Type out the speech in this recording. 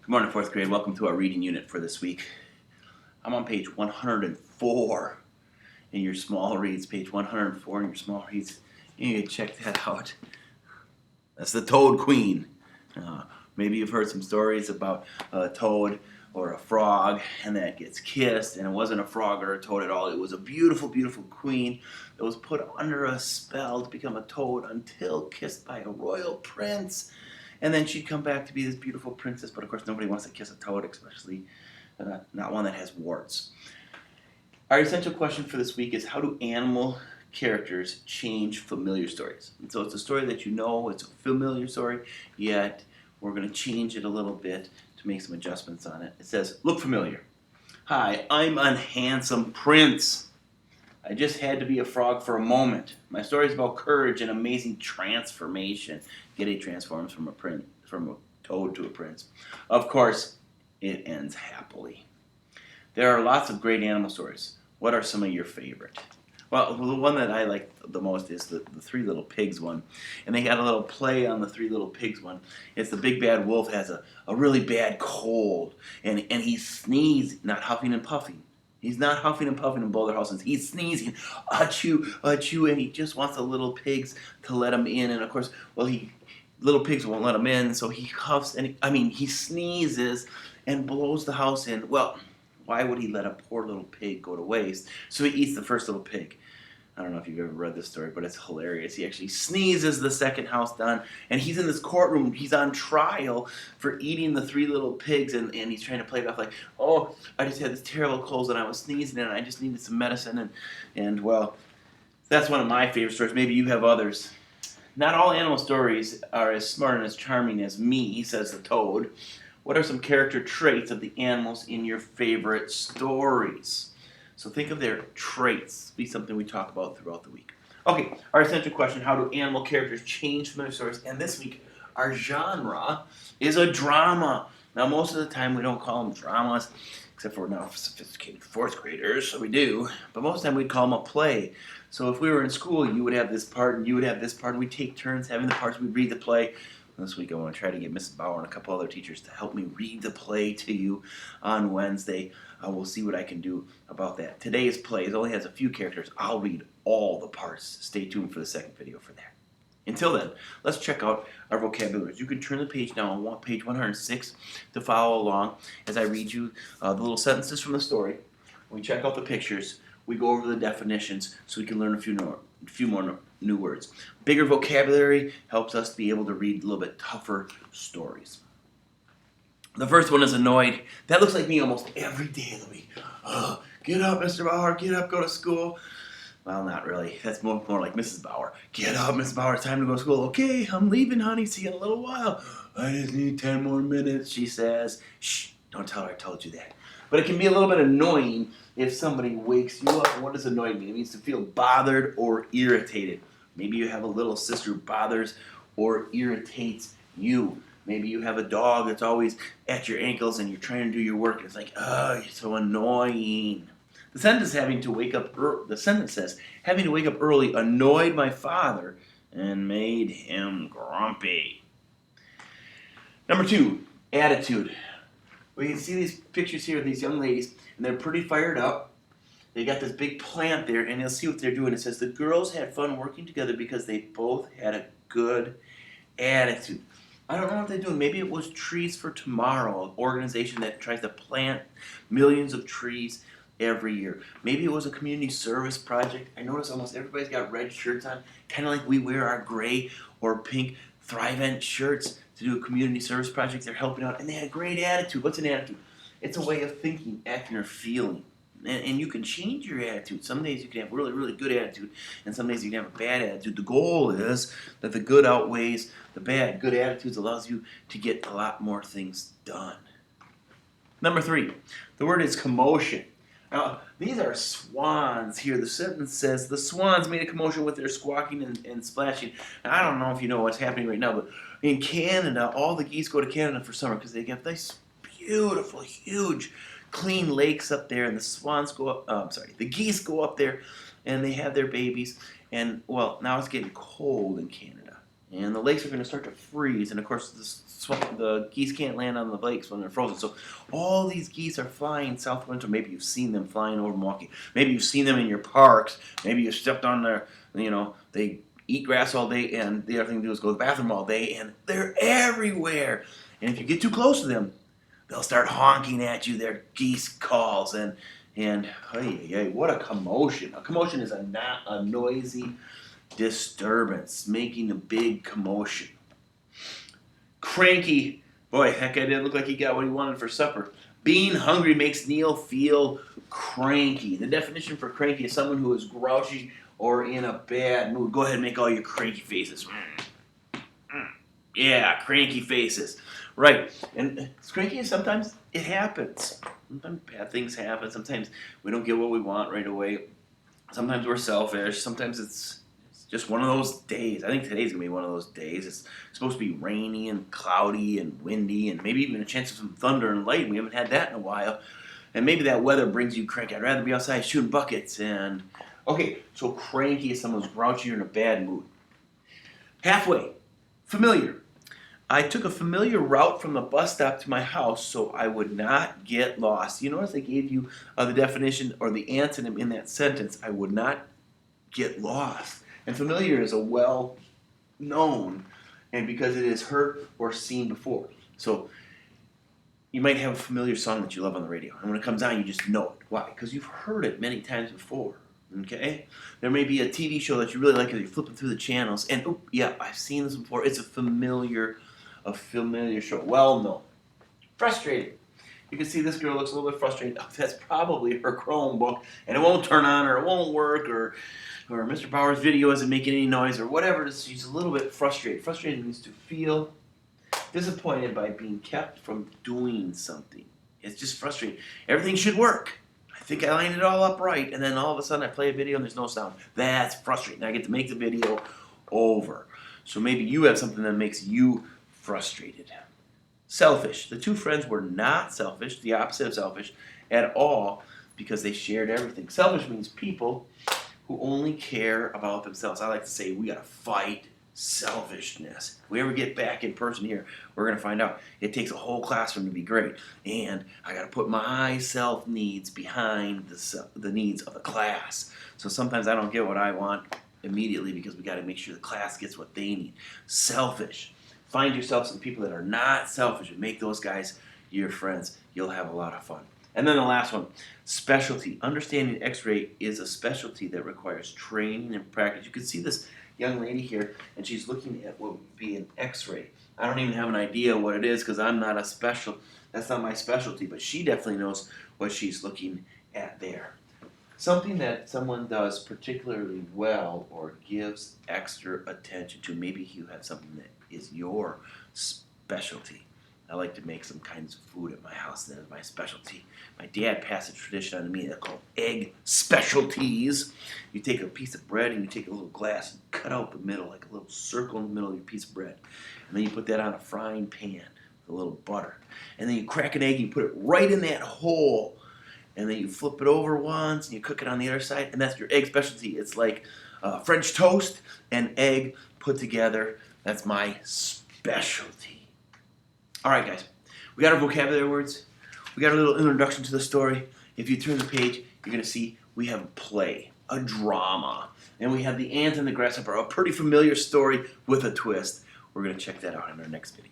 Good morning, fourth grade. Welcome to our reading unit for this week. I'm on page 104 in your small reads. Page 104 in your small reads. You need to check that out. That's the Toad Queen. Maybe you've heard some stories about a toad or a frog and that gets kissed, and it wasn't a frog or a toad at all. It was a beautiful, beautiful queen that was put under a spell to become a toad until kissed by a royal prince. And then she'd come back to be this beautiful princess, but of course nobody wants to kiss a toad, especially not one that has warts. Our essential question for this week is, how do animal characters change familiar stories? And so it's a story that you know, it's a familiar story, yet we're going to change it a little bit to make some adjustments on it. It says, look familiar. Hi, I'm a handsome prince. I just had to be a frog for a moment. My story is about courage and amazing transformation. Giddy transforms from a toad to a prince. Of course, it ends happily. There are lots of great animal stories. What are some of your favorite? Well, the one that I like the most is the Three Little Pigs one. And they got a little play on the Three Little Pigs one. It's the big bad wolf has a really bad cold. And he sneezes, not huffing and puffing. He's not huffing and puffing in Boulder House. He's sneezing, achoo, achoo, and he just wants the little pigs to let him in. And of course, little pigs won't let him in, so he huffs and he sneezes and blows the house in. Well, why would he let a poor little pig go to waste? So he eats the first little pig. I don't know if you've ever read this story, but it's hilarious. He actually sneezes the second house down, and he's in this courtroom. He's on trial for eating the three little pigs, and he's trying to play it off like, oh, I just had this terrible cold, and I was sneezing, and I just needed some medicine, and well, that's one of my favorite stories. Maybe you have others. Not all animal stories are as smart and as charming as me, says the toad. What are some character traits of the animals in your favorite stories? So think of their traits. Be something we talk about throughout the week. Okay, our essential question, how do animal characters change from their stories? And this week, our genre is a drama. Now, most of the time, we don't call them dramas, except for now sophisticated fourth graders, so we do. But most of the time, we'd call them a play. So if we were in school, you would have this part, and you would have this part, and we'd take turns having the parts. We'd read the play. This week I want to try to get Mrs. Bauer and a couple other teachers to help me read the play to you on Wednesday. We'll see what I can do about that. Today's play only has a few characters. I'll read all the parts. Stay tuned for the second video for that. Until then, let's check out our vocabularies. You can turn the page now on page 106 to follow along as I read you the little sentences from the story. We check out the pictures. We go over the definitions so we can learn a few more new words. Bigger vocabulary helps us be able to read a little bit tougher stories. The first one is annoyed. That looks like me almost every day of the week. Oh, get up, Mr. Bauer. Get up, go to school. Well, not really. That's more like Mrs. Bauer. Get up, Mrs. Bauer. It's time to go to school. Okay, I'm leaving, honey. See you in a little while. I just need 10 more minutes, she says. Shh, don't tell her I told you that. But it can be a little bit annoying if somebody wakes you up. What does annoyed mean? It means to feel bothered or irritated. Maybe you have a little sister who bothers or irritates you. Maybe you have a dog that's always at your ankles and you're trying to do your work and it's like, oh, you're so annoying. The sentence says, having to wake up early annoyed my father and made him grumpy. Number 2, attitude. We can see these pictures here of these young ladies, and they're pretty fired up. They got this big plant there, and you'll see what they're doing. It says the girls had fun working together because they both had a good attitude. I don't know what they're doing. Maybe it was Trees for Tomorrow, an organization that tries to plant millions of trees every year. Maybe it was a community service project. I notice almost everybody's got red shirts on, kind of like we wear our gray or pink Thrivent shirts to do a community service project. They're helping out, and they had a great attitude. What's an attitude? It's a way of thinking, acting, or feeling. And you can change your attitude. Some days you can have really, really good attitude, and some days you can have a bad attitude. The goal is that the good outweighs the bad. Good attitudes allows you to get a lot more things done. Number 3, the word is commotion. Now, these are swans here. The sentence says, the swans made a commotion with their squawking and splashing. Now, I don't know if you know what's happening right now, but in Canada, all the geese go to Canada for summer because they get nice, beautiful, huge, clean lakes up there, and the swans go up, the geese go up there, and they have their babies. And, well, now it's getting cold in Canada. And the lakes are going to start to freeze, and of course the geese can't land on the lakes when they're frozen. So all these geese are flying southwinds, or maybe you've seen them flying over Milwaukee. Maybe you've seen them in your parks. Maybe you stepped on their, they eat grass all day, and the other thing to do is go to the bathroom all day, and they're everywhere. And if you get too close to them, they'll start honking at you their geese calls, and hey, what a commotion. A commotion is a noisy disturbance, making a big commotion. Cranky, boy, that guy didn't look like he got what he wanted for supper. Being hungry makes Neil feel cranky. The definition for cranky is someone who is grouchy or in a bad mood. Go ahead and make all your cranky faces. Yeah, cranky faces. Right, and cranky is sometimes it happens. Sometimes bad things happen. Sometimes we don't get what we want right away. Sometimes we're selfish. Sometimes it's just one of those days. I think today's gonna be one of those days. It's supposed to be rainy and cloudy and windy, and maybe even a chance of some thunder and lightning. We haven't had that in a while, and maybe that weather brings you cranky. I'd rather be outside shooting buckets. And okay, so cranky is someone who's grouchy or in a bad mood. Halfway, familiar. I took a familiar route from the bus stop to my house so I would not get lost. You notice I gave you the definition or the antonym in that sentence. I would not get lost. And familiar is a well-known, and because it is heard or seen before. So you might have a familiar song that you love on the radio, and when it comes on, you just know it. Why? Because you've heard it many times before. Okay? There may be a TV show that you really like as you're flipping through the channels, and oh yeah, I've seen this before. It's a familiar show. Well known. Frustrated. You can see this girl looks a little bit frustrated. Oh, that's probably her Chromebook, and it won't turn on, or it won't work, or Mr. Bauer's video isn't making any noise, or whatever it is. She's a little bit frustrated. Frustrated means to feel disappointed by being kept from doing something. It's just frustrating. Everything should work. I think I lined it all up right, and then all of a sudden I play a video and there's no sound. That's frustrating. I get to make the video over. So maybe you have something that makes you frustrated. Selfish. The two friends were not selfish, the opposite of selfish, at all, because they shared everything. Selfish means people who only care about themselves. I like to say we gotta fight selfishness. If we ever get back in person here, we're gonna find out it takes a whole classroom to be great, and I gotta put my self needs behind the needs of the class. So sometimes I don't get what I want immediately because we gotta make sure the class gets what they need. Selfish. Find yourself some people that are not selfish and make those guys your friends. You'll have a lot of fun. And then the last one, specialty. Understanding X-ray is a specialty that requires training and practice. You can see this young lady here, and she's looking at what would be an X-ray. I don't even have an idea what it is because I'm not that's not my specialty, but she definitely knows what she's looking at there. Something that someone does particularly well or gives extra attention to. Maybe you have something that is your specialty. I like to make some kinds of food at my house. That is my specialty. My dad passed a tradition on to me. They're called egg specialties. You take a piece of bread and you take a little glass and cut out the middle, like a little circle in the middle of your piece of bread. And then you put that on a frying pan with a little butter. And then you crack an egg and you put it right in that hole. And then you flip it over once and you cook it on the other side. And that's your egg specialty. It's like French toast and egg put together. That's my specialty. All right, guys. We got our vocabulary words. We got a little introduction to the story. If you turn the page, you're going to see we have a play, a drama. And we have the ant and the grasshopper, a pretty familiar story with a twist. We're going to check that out in our next video.